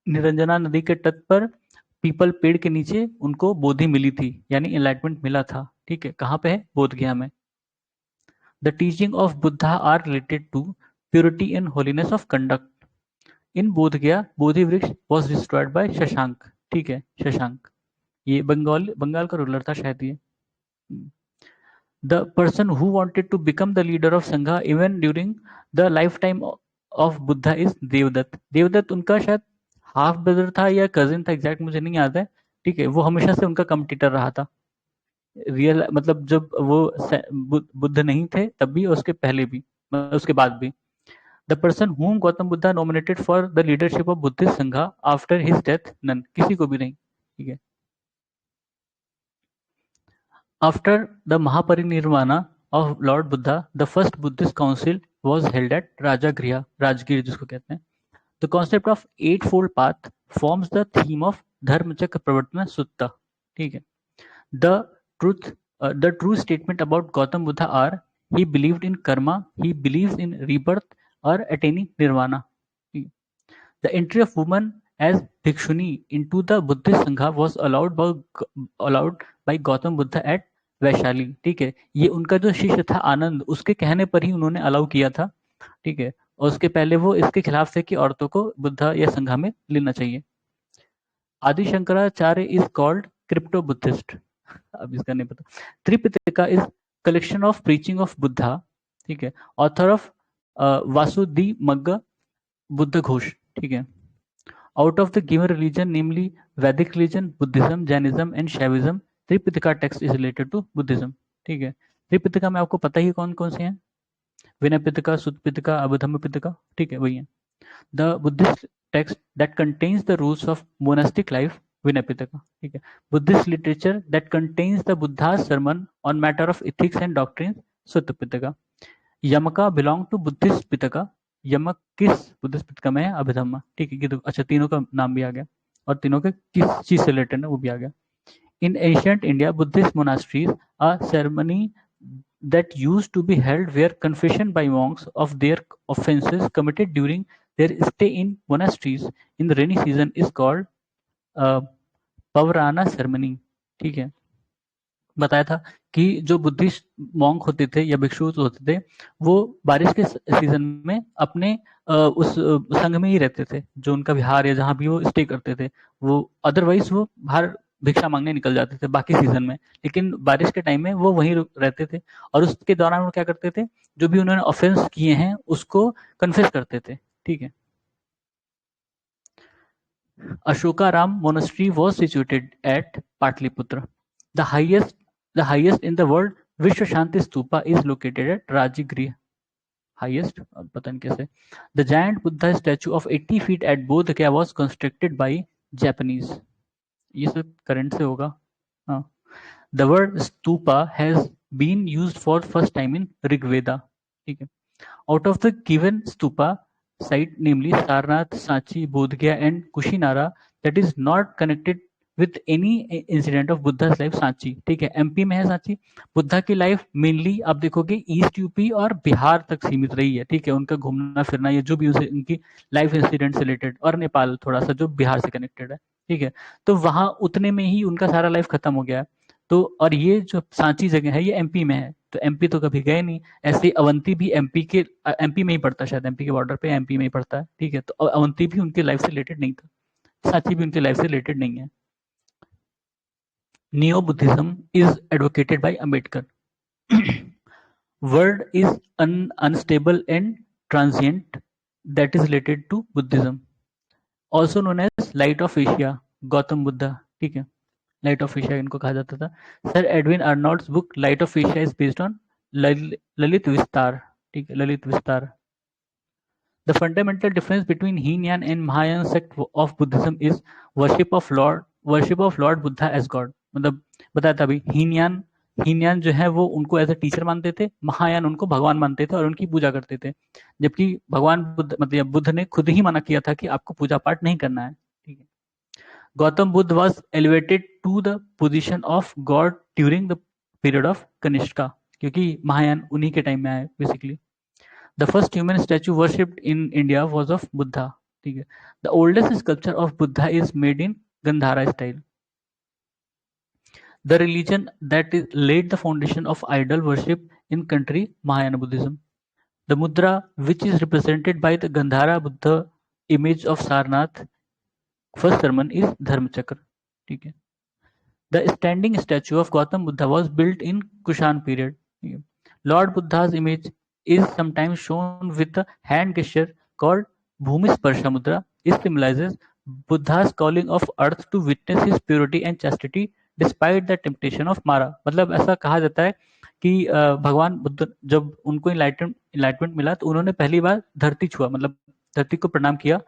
निरंजना नदी के तट पर पीपल पेड़ के नीचे उनको बोधि मिली थी, यानी एनलाइटमेंट मिला था। ठीक है, कहाँ पे है? बोध गया में। The teaching of Buddha are related to purity and holiness of conduct. In Bodh Gaya, Bodhi वृक्ष was destroyed by शशांक। ठीक है, शशांक, ये बंगाल का रूलर था शायद ये। The person who wanted to become the leader of Sangha even during the lifetime of Buddha is Devdutt. Devdutt उनका शायद हाफ ब्रदर था या कजिन था, एग्जैक्ट मुझे नहीं याद है। ठीक है, वो हमेशा से उनका कम्पिटिटर रहा था, रियल मतलब जब वो बुद्ध नहीं थे तब भी, उसके पहले भी, उसके बाद भी। The person whom Gautam Buddha nominated for the leadership of Buddhist Sangha after his death, none, किसी को भी नहीं। ठीक है। After the Mahaparinirvana of Lord Buddha, the first Buddhist council was held at Rajagriha, Rajgir जिसको कहते हैं। The concept of eightfold path forms the theme of धर्मचक्र प्रवर्तन सुत्ता। ठीक है। The the true statement about Gautam Buddha are: he believed in karma, he believes in rebirth or attaining nirvana. The entry of woman as bhikshuni into the Buddhist Sangha was allowed by Gautam Buddha at Vaishali. ठीक है, ये उनका जो शिष्य था आनंद, उसके कहने पर ही उन्होंने अलाउ किया था। ठीक है, और उसके पहले वो इसके खिलाफ थे कि औरतों को बुद्धा या संघा में लेना चाहिए। Adi Shankaracharya is called crypto Buddhist. अब इसका नहीं पता। Tripitaka is collection of preaching of Buddha. ठीक है, author of Visuddhi Magga Buddhaghosa. ठीक है, out of the given religion namely Vedic religion, Buddhism, Jainism and Shaivism, Tripitaka text is related to Buddhism. ठीक है, त्रिपिटका में आपको पता ही कौन कौन से हैं, विनय पिटका, सुत्त पिटका, अभिधम्म पिटका। ठीक है, वही है। The Buddhist text that contains the rules of monastic life, Vinaya Pitaka. ठीक है, Buddhist literature that contains the Buddha sermon on matter of ethics and doctrine, Sutta Pitaka. Yamaka belong to Buddhist Pitaka. Yamaka किस बुद्धिस्ट पिटका में है, अभिधम्मा। ठीक है, तो अच्छा तीनों का नाम भी आ गया और तीनों के किस चीज से रिलेटेड है वो भी आ गया। In ancient India, Buddhist monasteries, a ceremony that used to be held where confession by monks of their offenses committed during their stay in monasteries in the rainy season is called Pavarana ceremony. ठीक है, बताया था कि जो Buddhist monk होते थे या भिक्षु होते थे, वो बारिश के सीजन में अपने उस संघ में ही रहते थे, जो उनका विहार या जहाँ भी वो स्टे करते थे। वो अदरवाइज वो बाहर भिक्षा मांगने निकल जाते थे बाकी सीजन में, लेकिन बारिश के टाइम में वो वहीं रहते थे और उसके दौरान वो क्या करते थे, जो भी उन्होंने ऑफेंस किए हैं उसको कन्फेस करते थे। ठीक है, Ashokaram monastery was situated at Patliputra. The highest in the world Vishwa Shanti Stupa is located at Rajagriha. Highest, पता नहीं कैसे. The giant Buddha statue of 80 feet at Bodh Gaya was constructed by Japanese. ये सब current से होगा. हाँ. The word stupa has been used for first time in Rig Veda. ठीक है. Out of the given stupa site, namely Sarnath, Sanchi, Bodh Gaya and Kushinara, that is not connected with any incident of Buddha's life, Sanchi. ठीक है, MP में है सांची। बुद्धा की life mainly आप देखोगे east UP और बिहार तक सीमित रही है। ठीक है, उनका घूमना फिरना या जो भी उनकी लाइफ इंसिडेंट से रिलेटेड, और नेपाल थोड़ा सा जो बिहार से कनेक्टेड है। ठीक है, तो वहां उतने में ही उनका सारा लाइफ खत्म हो गया है। तो और ये जो सांची जगह है ये एमपी में है, तो एमपी तो कभी गए नहीं। ऐसे अवंती भी एमपी में ही पड़ता है, शायद एमपी के बॉर्डर पे एमपी में ही पड़ता है। ठीक है, तो अवंती भी उनकी लाइफ से रिलेटेड नहीं था, सांची भी उनकी लाइफ से रिलेटेड नहीं है। Neo Buddhism is advocated by Ambedkar. Word is unstable and transient that is related to Buddhism, also known as Light of Asia, Gautam Buddha. ठीक है, लाइट ऑफ एशिया इनको कहा जाता था। Sir Edwin Arnold's book Light of Asia is based on Lalita Vistara. ठीक है, ललित विस्तार। The fundamental difference between Heenyan and Mahayana sect of Buddhism is worship of Lord Buddha as God. मतलब बताया था अभी, हीनयान जो है वो उनको एज ए टीचर मानते थे, महायान उनको भगवान मानते थे और उनकी पूजा करते थे। जबकि भगवान बुद्ध मतलब बुद्ध ने खुद ही मना किया था कि आपको पूजा पाठ नहीं करना है। ठीक है, Gautam Buddha was elevated to the position of God during the period of Kanishka, क्योंकि महायान उन्हीं के टाइम में आए basically. The first human statue worshipped in India was of Buddha. ठीक है, the oldest sculpture of Buddha is made in Gandhara style. The religion that is laid the foundation of idol worship in country Mahayana Buddhism. The mudra which is represented by the Gandhara Buddha image of Sarnath first sermon is Dharmachakra. ठीक है, the standing statue of Gautam Buddha was built in Kushan period. Lord Buddha's image is sometimes shown with a hand gesture called Bhumisparsha Mudra. It symbolizes Buddha's calling of earth to witness his purity and chastity despite the temptation of Mara. मतलब ऐसा कहा जाता है कि भगवान बुद्ध जब उनको enlightenment मिला तो उन्होंने पहली बार धरती छुआ, मतलब धरती को प्रणाम किया।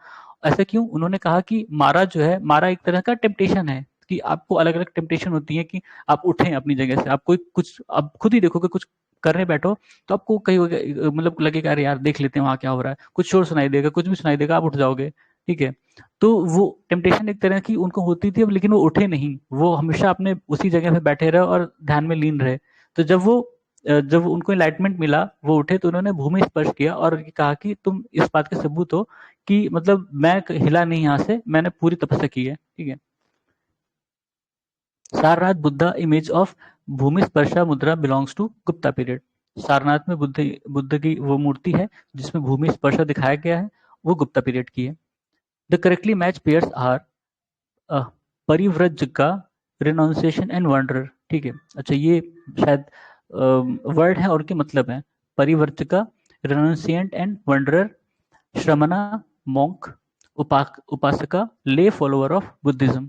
ऐसा क्यों? उन्होंने कहा कि मारा जो है, मारा एक तरह का टेम्पटेशन है कि आपको अलग अलग टेम्पटेशन होती है कि आप उठें अपनी जगह से, आप कोई कुछ आप खुद ही देखोगे कुछ करने बैठो तो आपको कहीं मतलब लगेगा अरे यार देख लेते हैं वहां क्या हो रहा है, कुछ शोर सुनाई देगा, कुछ भी सुनाई देगा, आप उठ जाओगे। ठीक है, तो वो टेम्पटेशन एक तरह की उनको होती थी, लेकिन वो उठे नहीं, वो हमेशा अपने उसी जगह पे बैठे रहे और ध्यान में लीन रहे। तो जब उनको एनलाइटमेंट मिला, वो उठे तो उन्होंने भूमि स्पर्श किया और कहा कि तुम इस बात के सबूत हो कि मतलब मैं हिला नहीं यहाँ से, मैंने पूरी तपस्या की है, ठीक है। Sarnath Buddha image of bhumi sparsha mudra belongs to Gupta period. Sarnath में बुद्ध की वो मूर्ति है जिसमें भूमि स्पर्शा दिखाया गया है, वो गुप्ता पीरियड की है। The correctly match pairs are parivrajaka, renunciation and wanderer, ठीक है। अच्छा, ये शायद वर्ड है और के मतलब है parivrajaka, renunciant and wanderer, shramana monk, upasaka lay follower of Buddhism.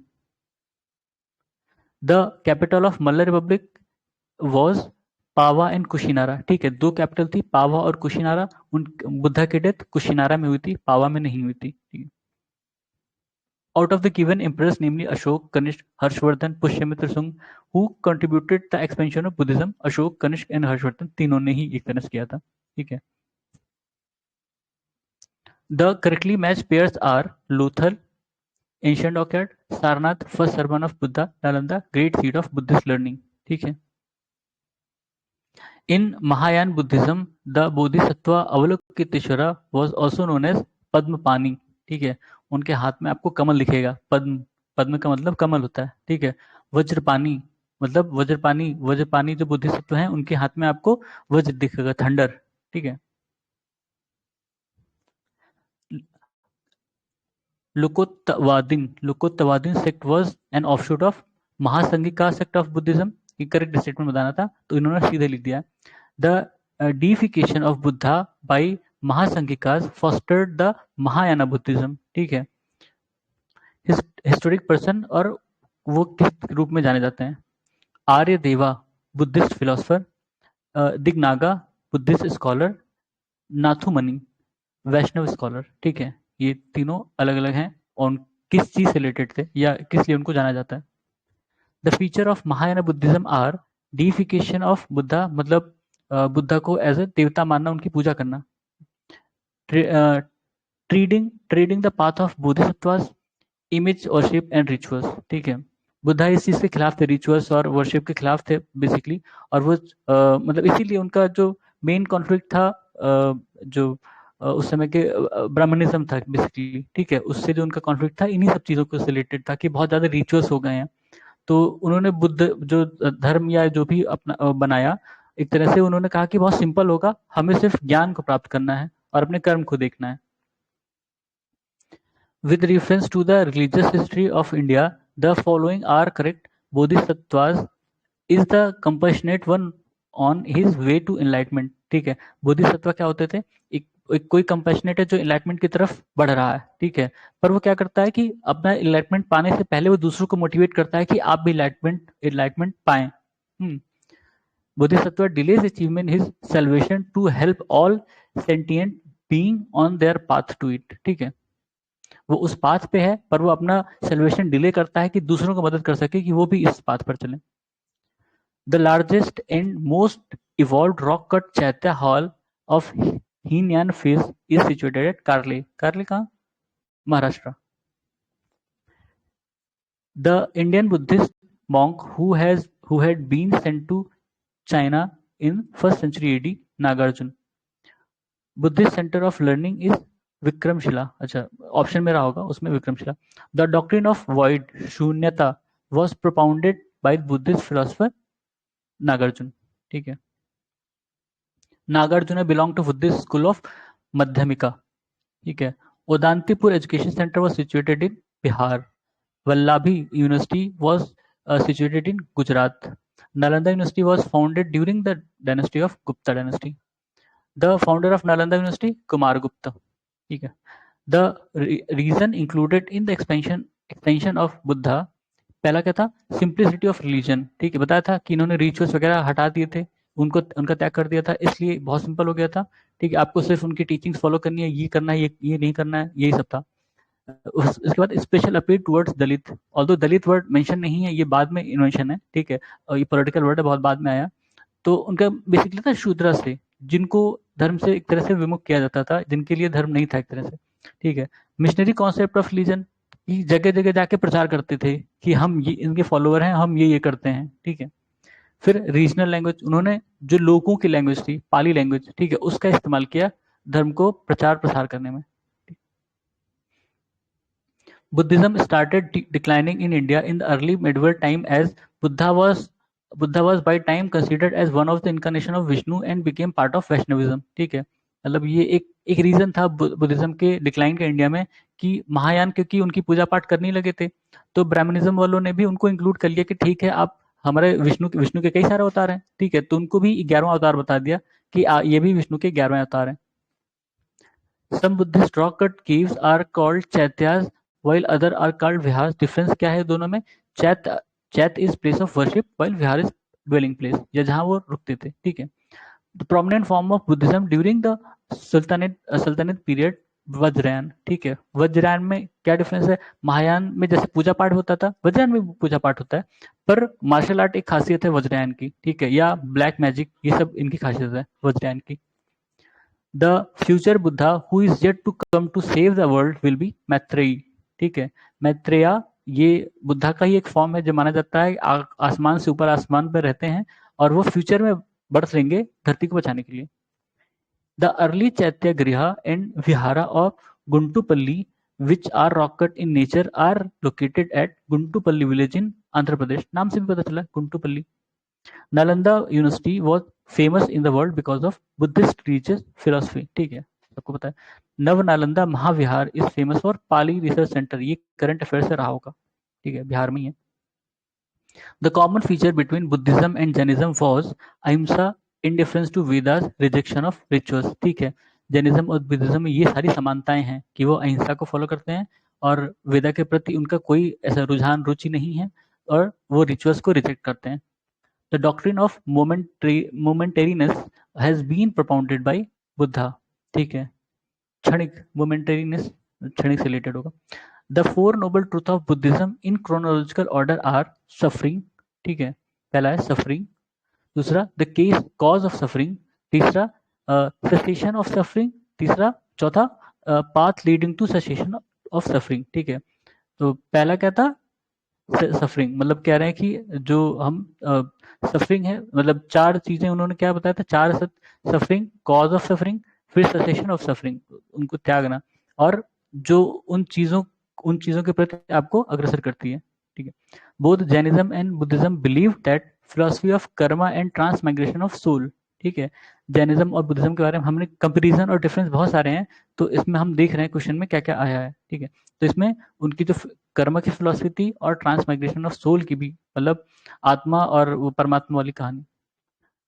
The capital of Malla republic was Pava and Kushinara, ठीक है। दो कैपिटल थी, पावा और कुशिनारा। उन बुद्धा की डेथ कुशिनारा में हुई थी, पावा में नहीं हुई थी, ठीक है। Out of the given emperors, namely Ashok, Kanishk, Harshvardhan, Pushyamitra Sung, who contributed the expansion of Buddhism, Ashok, Kanishk and Harshvardhan तीनों ने ही एक किया था, ठीक है। The correctly matched pairs are Lothal, ancient Orchid, Sarnath, first sermon of Buddha, Nalanda, great seed of Buddhist learning, ठीक है। In Mahayana Buddhism, the Bodhisattva Avalokiteshvara was also known as Padmapani, ठीक है। उनके हाथ में आपको कमल दिखेगा, पद्म, पद्म का मतलब कमल होता है, ठीक है। वज्रपानी मतलब वज्रपानी जो बुद्धिसत्व हैं उनके हाथ में आपको वज्र दिखेगा, थंडर, ठीक है। Lokottaravadin sect was an offshoot of Mahasanghika sect of Buddhism, ये करेक्ट स्टेटमेंट बताना था तो इन्होंने सीधे लिख दिया। The deification of Buddha by Mahasangikas fostered the Mahayana Buddhism, ठीक है। हिस्टोरिक पर्सन और वो किस रूप में जाने जाते हैं? आर्य देवा बुद्धिस्ट फिलोसफर, दिग्नागा बुद्धिस्ट स्कॉलर, नाथुमनी वैष्णव स्कॉलर, ठीक है। ये तीनों अलग अलग हैं और किस चीज से रिलेटेड थे या किस लिए उनको जाना जाता है? The feature of Mahayana Buddhism are deification of Buddha, मतलब बुद्धा को एज ए देवता मानना, उनकी पूजा करना। Treading the path of Bodhisattvas, image worship and rituals, ठीक है। बुद्धा इस चीज के खिलाफ थे, रिचुअल्स और वर्शिप के खिलाफ थे बेसिकली, और वो मतलब इसीलिए उनका जो मेन कॉन्फ्लिक्ट था जो उस समय के ब्राह्मणिज्म था बेसिकली, ठीक है। उससे जो उनका कॉन्फ्लिक्ट था इन्हीं सब चीजों से रिलेटेड था कि बहुत ज्यादा रिचुअल्स हो गए हैं। तो उन्होंने बुद्ध जो धर्म या जो भी अपना बनाया, एक तरह से उन्होंने कहा कि बहुत सिंपल होगा, हमें सिर्फ ज्ञान को प्राप्त करना है और अपने कर्म को देखना है। With reference to the religious history of India, the following are correct. Bodhisattvas is the compassionate one on his way to enlightenment, ठीक है। बोधिसत्व क्या होते थे? एक कोई कंपैशनेट है जो इनलाइटमेंट की तरफ बढ़ रहा है, ठीक है। पर वो क्या करता है कि अपना इनलाइटमेंट पाने से पहले वो दूसरों को मोटिवेट करता है कि आप भी इनलाइटमेंट पाएं। Bodhisattva delays achievement his salvation to help all sentient being on their path to it, ठीक है। वो उस पाथ पे है पर वो अपना सेल्वेशन डिले करता है कि दूसरों को मदद कर सके कि वो भी इस पाथ पर चले। The largest and most evolve rock cut chaitya hall of Hinayana phase is situated at Karle. Karle कहाँ? Maharashtra. The Indian Buddhist monk who had been sent to China in 1st century AD, Nagarjuna. Buddhist center of learning is Vikramashila. अच्छा, option में रहा होगा उसमें Vikramashila. The doctrine of void, shunyata, was propounded by Buddhist philosopher Nagarjuna, ठीक है। Nagarjuna belong to Buddhist school of Madhyamika, ठीक है। Odantapuri education centre was situated in Bihar. Vallabhi university was situated in Gujarat. Nalanda university was founded during the dynasty of Gupta dynasty. The founder of Nalanda university Kumar Gupta, ठीक है। The region included in the expansion of Buddha, पहला क्या था? Simplicity of religion, ठीक है। बताया था कि इन्होंने रिचुअल्स वगैरह हटा दिए थे, उनका त्याग कर दिया था, इसलिए बहुत सिंपल हो गया था, ठीक है। आपको सिर्फ उनकी टीचिंग्स फॉलो करनी है, ये करना है, ये नहीं करना है, यही सब था। उसके बाद स्पेशल अपील टुवर्ड्स दलित, ऑल्दो दलित वर्ड मेंशन नहीं है, ये बाद में इन्वेंशन है, ठीक है। और ये पॉलिटिकल वर्ड है, बहुत बाद में आया। तो उनका बेसिकली था शूद्रा से, जिनको धर्म से एक तरह से विमुख किया जाता था, जिनके लिए धर्म नहीं था एक तरह से, ठीक है। मिशनरी कॉन्सेप्ट ऑफ रिलीजन, जगह जगह जाके प्रचार करते थे कि हम ये इनके फॉलोअर हैं, हम ये करते हैं, ठीक है। फिर रीजनल लैंग्वेज, उन्होंने जो लोगों की लैंग्वेज थी, पाली लैंग्वेज, ठीक है, उसका इस्तेमाल किया धर्म को प्रचार प्रसार करने में। Buddhism started declining in India in the early medieval time as Buddha was by time considered as one of the incarnation of Vishnu and became part of Vaishnavism. ठीक है, मतलब ये एक रीजन था बुद्धिज्म के डिक्लाइन का India में कि महायान क्योंकि उनकी पूजा पाठ करने लगे थे, तो ब्राह्मणिज्म वालों ने भी उनको इंक्लूड कर लिया कि ठीक है, आप हमारे विष्णु के कई सारे अवतार हैं, ठीक है, तो उनको भी 11वां अवतार बता दिया कि ये भी विष्णु के 11वें अवतार हैं. Some Buddhist rock cut caves are called chaityas while other are called vihars. Difference क्या है दोनों में? चैत चैत is place of worship while vihar is dwelling place, या जहाँ वो रुकते थे. ठीक है. The prominent form of Buddhism during the Sultanate period Vajrayana. ठीक है, वज्रयान में क्या डिफरेंस है? महायान में जैसे पूजा पाठ होता था, वज्रयान में पूजा पाठ होता है, पर मार्शल आर्ट एक खासियत है वज्रयान की. ठीक है, या ब्लैक मैजिक, ये सब इनकी खासियत है वज्रयान की. The future Buddha who is yet to come to save the world will be Maitreyi. ठीक है, मैत्रेया ये बुद्धा का ही एक फॉर्म है जो माना जाता है आसमान से ऊपर आसमान पर रहते हैं और वो फ्यूचर में बर्थ लेंगे धरती को बचाने के लिए. The early Chaitya Griha and Vihara of Guntupalli, which are rock cut in nature, are located at Guntupalli village in Andhra Pradesh. नाम से भी पता चला Guntupalli. Nalanda university was famous in the world because of Buddhist religious philosophy. ठीक है, सबको पता है. Nava Nalanda Mahavihara is famous for Pali research centre. ये करंट अफेयर से रहा होगा. ठीक है, बिहार में ही है. The common feature between Buddhism and Jainism was ahimsa in difference to Vedas rejection of rituals. ठीक है, जैनिज्म और बुद्धिज्म में ये सारी समानताएं हैं कि वो अहिंसा को फॉलो करते हैं और वेदा के प्रति उनका कोई ऐसा रुझान रुचि नहीं है और वो रिचुअल्स को रिजेक्ट करते हैं. The doctrine of momentariness has been propounded by Buddha. ठीक है, क्षणिक momentariness क्षणिक से related होगा. The four noble truths of Buddhism in chronological order are suffering. ठीक है, पहला है suffering, दूसरा the cause of suffering, तीसरा cessation of suffering, तीसरा चौथा path leading to cessation of suffering. ठीक है, तो पहला क्या था? सफरिंग. मतलब कह रहे हैं कि जो हम सफरिंग है, मतलब चार चीजें उन्होंने क्या बताया था, चार सफरिंग, कॉज ऑफ सफरिंग, फिर सेसेशन ऑफ सफरिंग, उनको त्यागना, और जो उन चीजों के प्रति आपको अग्रसर करती है. ठीक है. Both Jainism and Buddhism believe that philosophy of karma and transmigration of soul. ठीक है, जैनिज्म और बुद्धिज्म के बारे में हमने कंपेरिजन और डिफरेंस बहुत सारे हैं, तो इसमें हम देख रहे हैं क्वेश्चन में क्या क्या आया है. ठीक है, तो इसमें उनकी जो कर्म की फिलोसफी थी और ट्रांसमाइग्रेशन ऑफ सोल की भी, मतलब आत्मा और वो परमात्मा वाली कहानी.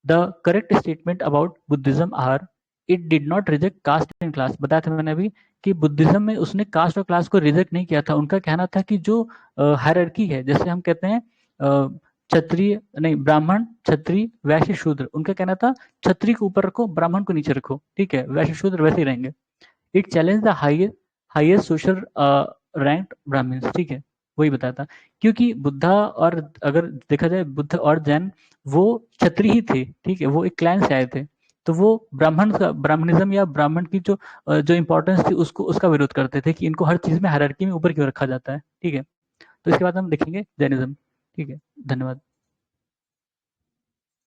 The correct statement about Buddhism are it did not reject caste and class. बताया था मैंने अभी कि बुद्धिज्म में उसने कास्ट और क्लास को रिजेक्ट नहीं किया था. उनका कहना था कि जो हायरार्की है, जैसे हम कहते हैं क्षत्रिय नहीं, ब्राह्मण, क्षत्रिय, वैश्य, शूद्र, उनका कहना था क्षत्रिय को ऊपर रखो, ब्राह्मण को नीचे रखो. ठीक है, वैश्य शूद्र वैसे ही रहेंगे. It challenge the highest social rank Brahmans. ठीक है, वही बताया था, क्योंकि बुद्धा और अगर देखा जाए बुद्ध और जैन वो क्षत्रिय ही थे. ठीक है, वो एक क्लैन से आए थे, तो वो ब्राह्मणिज्म या ब्राह्मण की जो इंपॉर्टेंस थी उसका विरोध करते थे कि इनको हर चीज में हायरार्की में ऊपर क्यों रखा जाता है. ठीक है, तो इसके बाद हम देखेंगे जैनिज्म. ठीक है, धन्यवाद.